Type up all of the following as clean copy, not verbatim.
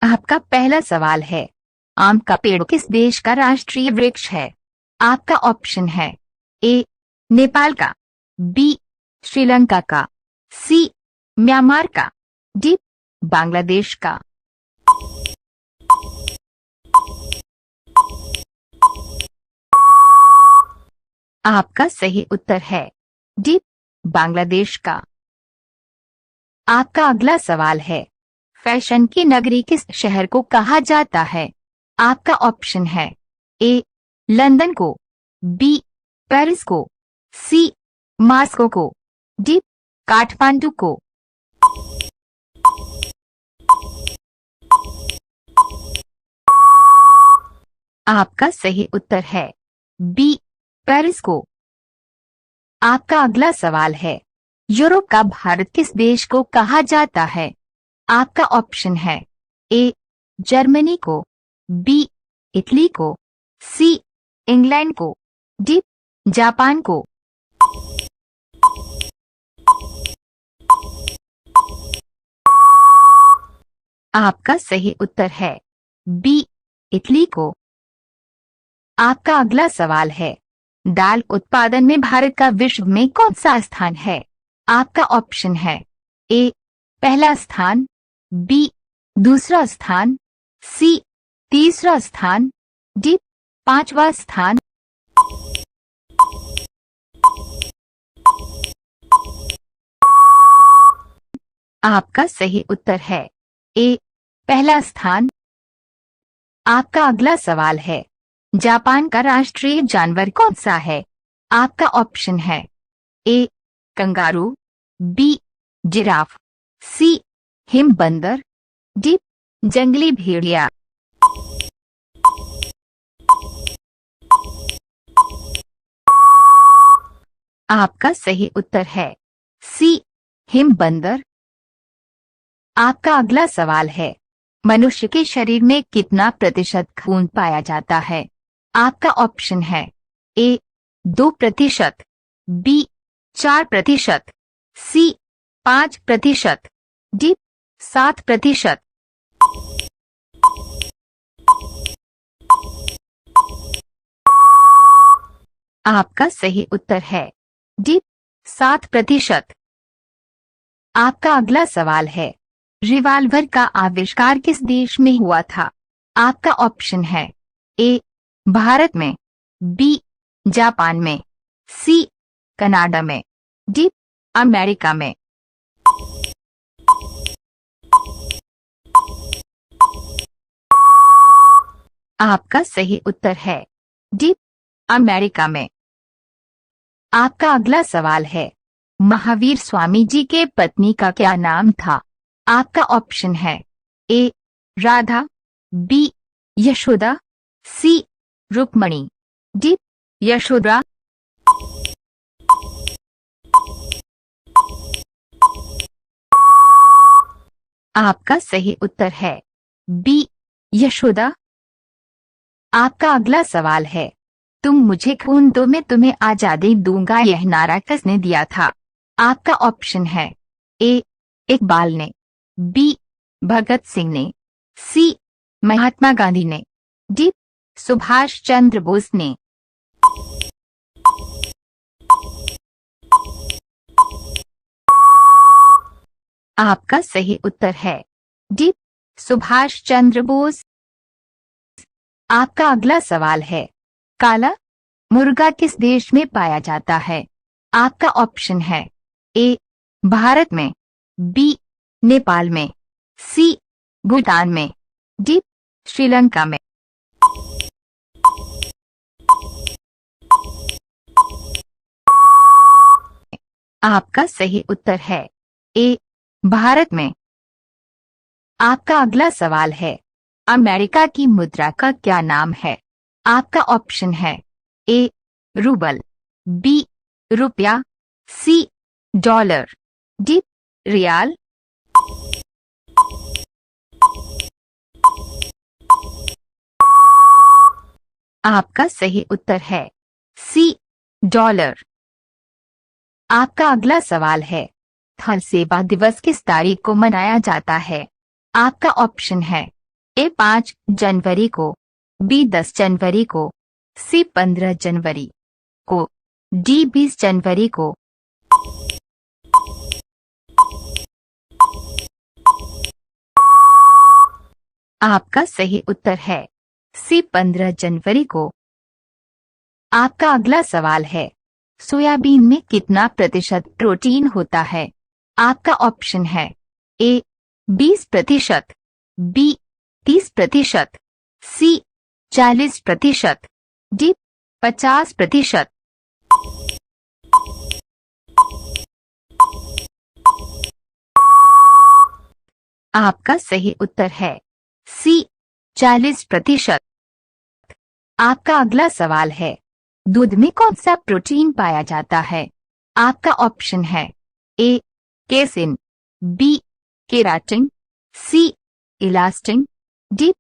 आपका पहला सवाल है, आम का पेड़ किस देश का राष्ट्रीय वृक्ष है? आपका ऑप्शन है ए नेपाल का, बी श्रीलंका का, सी म्यांमार का, डी बांग्लादेश का। आपका सही उत्तर है डी बांग्लादेश का। आपका अगला सवाल है, फैशन की नगरी किस शहर को कहा जाता है? आपका ऑप्शन है ए लंदन को, बी पेरिस को, सी मास्को को, डी काठमांडू को। आपका सही उत्तर है बी पेरिस को। आपका अगला सवाल है, यूरोप का भारत किस देश को कहा जाता है? आपका ऑप्शन है ए जर्मनी को, बी इटली को, सी इंग्लैंड को, डी जापान को। आपका सही उत्तर है बी इटली को। आपका अगला सवाल है, दाल उत्पादन में भारत का विश्व में कौन सा स्थान है? आपका ऑप्शन है ए पहला स्थान, बी दूसरा स्थान, सी तीसरा स्थान, डी पांचवा स्थान। आपका सही उत्तर है ए पहला स्थान। आपका अगला सवाल है, जापान का राष्ट्रीय जानवर कौन सा है? आपका ऑप्शन है A kangaroo, B giraffe, C हिम बंदर, डी जंगली भेड़िया। आपका सही उत्तर है सी हिम बंदर। आपका अगला सवाल है, मनुष्य के शरीर में कितना प्रतिशत खून पाया जाता है? आपका ऑप्शन है ए 2%, बी 4%, सी 5%, डी 7%। आपका सही उत्तर है डी 7%। आपका अगला सवाल है, रिवाल्वर का आविष्कार किस देश में हुआ था? आपका ऑप्शन है ए भारत में, बी जापान में, सी कनाडा में, डी अमेरिका में। आपका सही उत्तर है डी अमेरिका में। आपका अगला सवाल है, महावीर स्वामी जी के पत्नी का क्या नाम था? आपका ऑप्शन है ए राधा, बी यशोदा, सी रुक्मणी, डी यशोदा। आपका सही उत्तर है बी यशोदा। आपका अगला सवाल है, तुम मुझे खून दो मैं तुम्हें आजादी दूंगा यह नारा किसने दिया था? आपका ऑप्शन है ए इकबाल ने, बी भगत सिंह ने, सी महात्मा गांधी ने, डी सुभाष चंद्र बोस ने। आपका सही उत्तर है डी सुभाष चंद्र बोस। आपका अगला सवाल है, काला मुर्गा किस देश में पाया जाता है? आपका ऑप्शन है ए भारत में, बी नेपाल में, सी भूटान में, डी श्रीलंका में। आपका सही उत्तर है ए भारत में। आपका अगला सवाल है, अमेरिका की मुद्रा का क्या नाम है? आपका ऑप्शन है ए रूबल, बी रुपया, सी डॉलर, डी रियाल। आपका सही उत्तर है सी डॉलर। आपका अगला सवाल है, थल सेवा दिवस किस तारीख को मनाया जाता है? आपका ऑप्शन है ए 5 जनवरी को, बी 10 जनवरी को, सी 15 जनवरी को, डी 20 जनवरी को। आपका सही उत्तर है सी 15 जनवरी को। आपका अगला सवाल है, सोयाबीन में कितना प्रतिशत प्रोटीन होता है? आपका ऑप्शन है ए 20%, बी 30%, सी 40%, डी 50%। आपका सही उत्तर है सी 40%। आपका अगला सवाल है, दूध में कौन सा प्रोटीन पाया जाता है? आपका ऑप्शन है ए केसिन, बी केराटिन, सी इलास्टिन, डी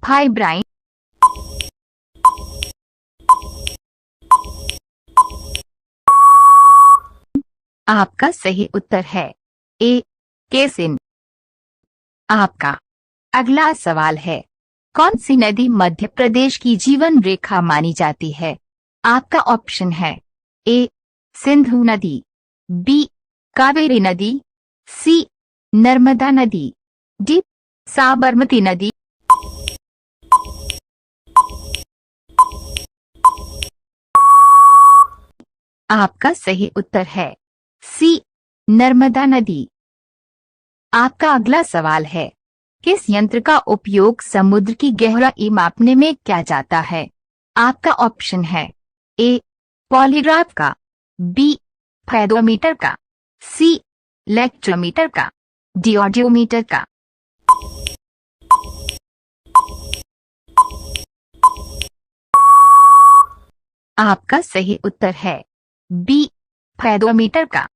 फाइब्राइन। आपका सही उत्तर है ए केसिन। आपका अगला सवाल है, कौन सी नदी मध्य प्रदेश की जीवन रेखा मानी जाती है? आपका ऑप्शन है ए सिंधु नदी, बी कावेरी नदी, सी नर्मदा नदी, डी साबरमती नदी। आपका सही उत्तर है सी नर्मदा नदी। आपका अगला सवाल है, किस यंत्र का उपयोग समुद्र की गहराई मापने में किया जाता है? आपका ऑप्शन है ए पॉलीग्राफ का, बी फेडोमीटर का, सी इलेक्ट्रोमीटर का, डी ऑडियोमीटर का। आपका सही उत्तर है बी फेडोमीटर का।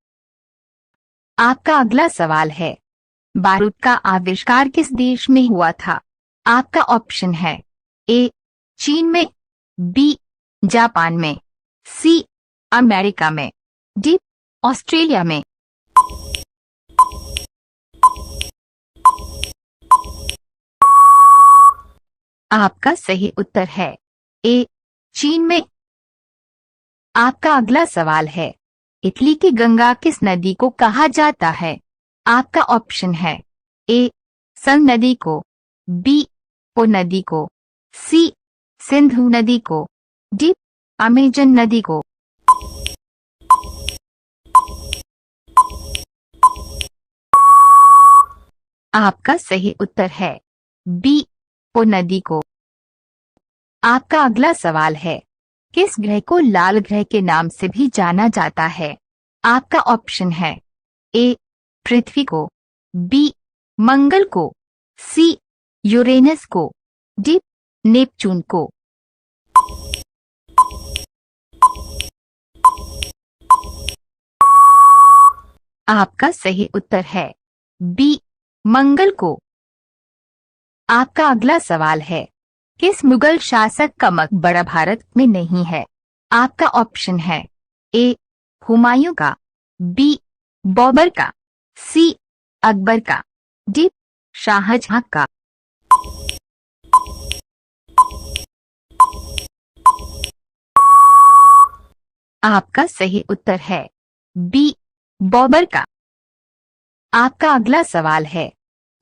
आपका अगला सवाल है, बारूद का आविष्कार किस देश में हुआ था? आपका ऑप्शन है ए चीन में, बी जापान में, सी अमेरिका में, डी ऑस्ट्रेलिया में। आपका सही उत्तर है ए चीन में। आपका अगला सवाल है, इटली की गंगा किस नदी को कहा जाता है? आपका ऑप्शन है ए सन नदी को, बी पो नदी को, सी सिंधु नदी को, डी अमेजन नदी को। आपका सही उत्तर है बी पो नदी को। आपका अगला सवाल है, किस ग्रह को लाल ग्रह के नाम से भी जाना जाता है? आपका ऑप्शन है ए पृथ्वी को, बी मंगल को, सी यूरेनस को, डी नेपच्यून को। आपका सही उत्तर है बी मंगल को। आपका अगला सवाल है, किस मुगल शासक का मकबरा भारत में नहीं है? आपका ऑप्शन है ए हुमायूं का, बी बाबर का, सी अकबर का, डी शाहजहां का। आपका सही उत्तर है बी बाबर का। आपका अगला सवाल है,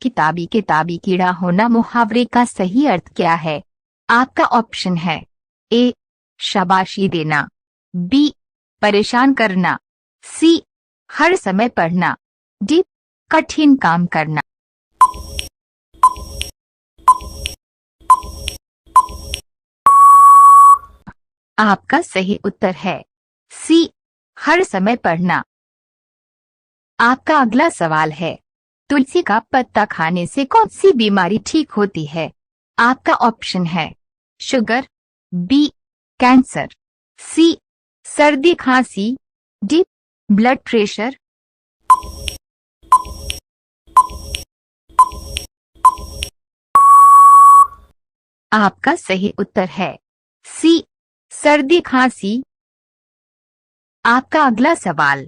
किताबी किताबी कीड़ा होना मुहावरे का सही अर्थ क्या है? आपका ऑप्शन है ए शाबाशी देना, बी परेशान करना, सी हर समय पढ़ना, डी कठिन काम करना। आपका सही उत्तर है सी हर समय पढ़ना। आपका अगला सवाल है, तुलसी का पत्ता खाने से कौन सी बीमारी ठीक होती है? आपका ऑप्शन है शुगर, बी कैंसर, सी सर्दी खांसी, डी ब्लड प्रेशर। आपका सही उत्तर है सी सर्दी खांसी। आपका अगला सवाल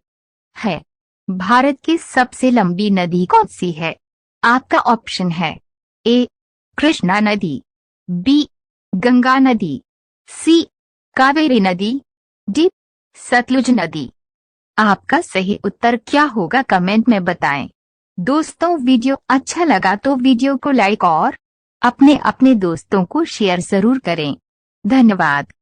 है, भारत की सबसे लंबी नदी कौन सी है? आपका ऑप्शन है ए कृष्णा नदी, बी गंगा नदी, सी कावेरी नदी, डी सतलुज नदी। आपका सही उत्तर क्या होगा कमेंट में बताएं। दोस्तों वीडियो अच्छा लगा तो वीडियो को लाइक और अपने अपने दोस्तों को शेयर जरूर करें। धन्यवाद।